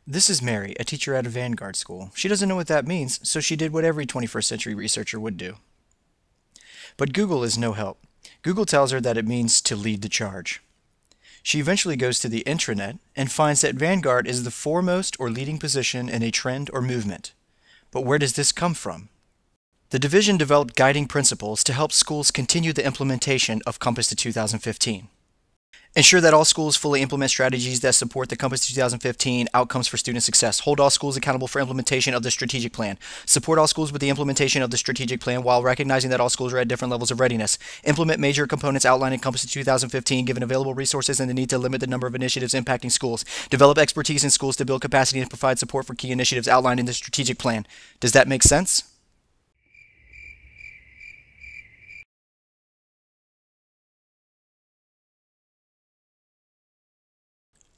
This is Mary, a teacher at a Vanguard school. She doesn't know what that means, so she did what every 21st century researcher would do. But Google is no help. Google tells her that it means to lead the charge. She eventually goes to the intranet and finds that Vanguard is the foremost or leading position in a trend or movement. But where does this come from? The division developed guiding principles to help schools continue the implementation of Compass to 2015. Ensure that all schools fully implement strategies that support the Compass 2015 outcomes for student success. Hold all schools accountable for implementation of the strategic plan. Support all schools with the implementation of the strategic plan while recognizing that all schools are at different levels of readiness. Implement major components outlined in Compass 2015 given available resources and the need to limit the number of initiatives impacting schools. Develop expertise in schools to build capacity and provide support for key initiatives outlined in the strategic plan. Does that make sense?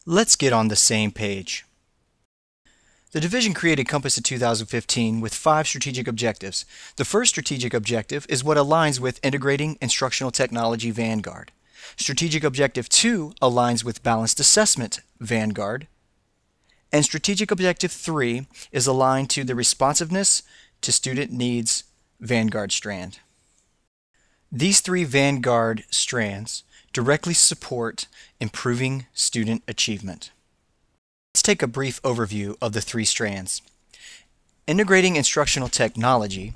Let's get on the same page. The division created Compass in 2015 with 5 strategic objectives. The first strategic objective is what aligns with Integrating Instructional Technology Vanguard. Strategic Objective 2 aligns with Balanced Assessment Vanguard. And Strategic Objective 3 is aligned to the Responsiveness to Student Needs Vanguard strand. These 3 Vanguard strands directly support improving student achievement. Let's take a brief overview of the 3 strands. Integrating instructional technology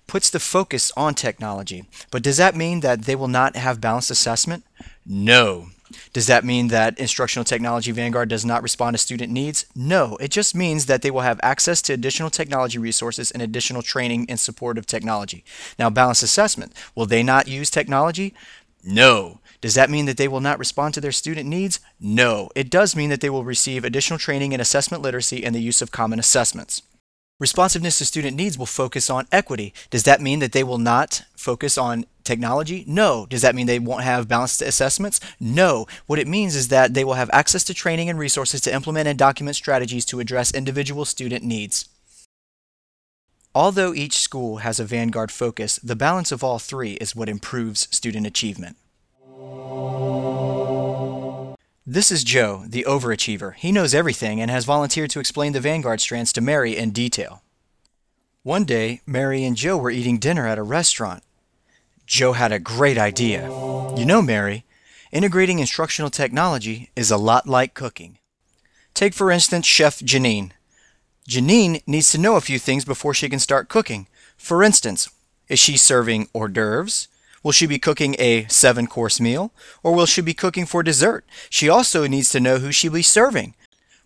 puts the focus on technology, but does that mean that they will not have balanced assessment? No. Does that mean that Instructional Technology Vanguard does not respond to student needs? No. It just means that they will have access to additional technology resources and additional training in support of technology. Now, balanced assessment, will they not use technology? No. Does that mean that they will not respond to their student needs? No. It does mean that they will receive additional training in assessment literacy and the use of common assessments. Responsiveness to student needs will focus on equity. Does that mean that they will not focus on technology? No. Does that mean they won't have balanced assessments? No. What it means is that they will have access to training and resources to implement and document strategies to address individual student needs. Although each school has a Vanguard focus, the balance of all 3 is what improves student achievement. This is Joe, the overachiever. He knows everything and has volunteered to explain the Vanguard strands to Mary in detail. One day, Mary and Joe were eating dinner at a restaurant. Joe had a great idea. You know, Mary, integrating instructional technology is a lot like cooking. Take, for instance, Chef Janine. Janine needs to know a few things before she can start cooking. For instance, is she serving hors d'oeuvres? Will she be cooking a 7-course meal? Or will she be cooking for dessert? She also needs to know who she'll be serving.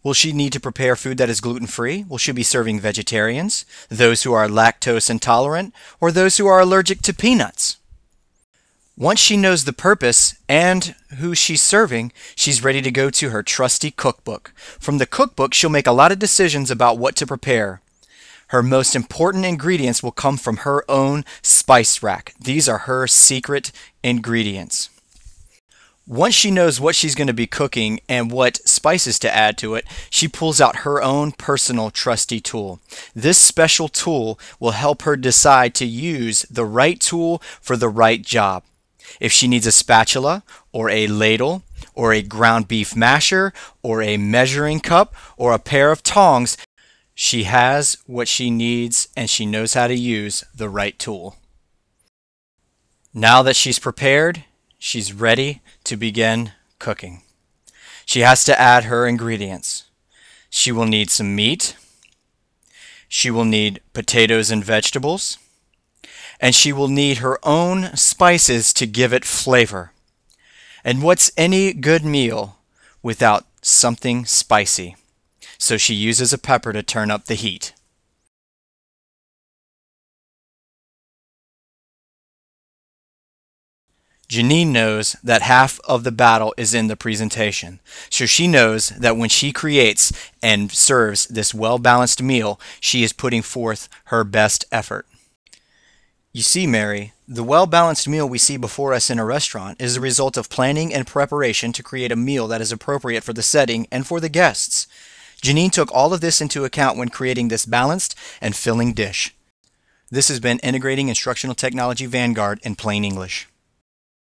Will she need to prepare food that is gluten-free? Will she be serving vegetarians, those who are lactose intolerant, or those who are allergic to peanuts? Once she knows the purpose and who she's serving, she's ready to go to her trusty cookbook. From the cookbook, she'll make a lot of decisions about what to prepare. Her most important ingredients will come from her own spice rack. These are her secret ingredients. Once she knows what she's going to be cooking and what spices to add to it, she pulls out her own personal trusty tool. This special tool will help her decide to use the right tool for the right job. If she needs a spatula or a ladle or a ground beef masher or a measuring cup or a pair of tongs, she has what she needs and she knows how to use the right tool. Now that she's prepared, she's ready to begin cooking. She has to add her ingredients. She will need some meat. She will need potatoes and vegetables. And she will need her own spices to give it flavor. And what's any good meal without something spicy? So she uses a pepper to turn up the heat. Janine knows that half of the battle is in the presentation, so she knows that when she creates and serves this well-balanced meal, she is putting forth her best effort. You see, Mary, the well-balanced meal we see before us in a restaurant is the result of planning and preparation to create a meal that is appropriate for the setting and for the guests. Janine took all of this into account when creating this balanced and filling dish. This has been Integrating Instructional Technology Vanguard in plain English.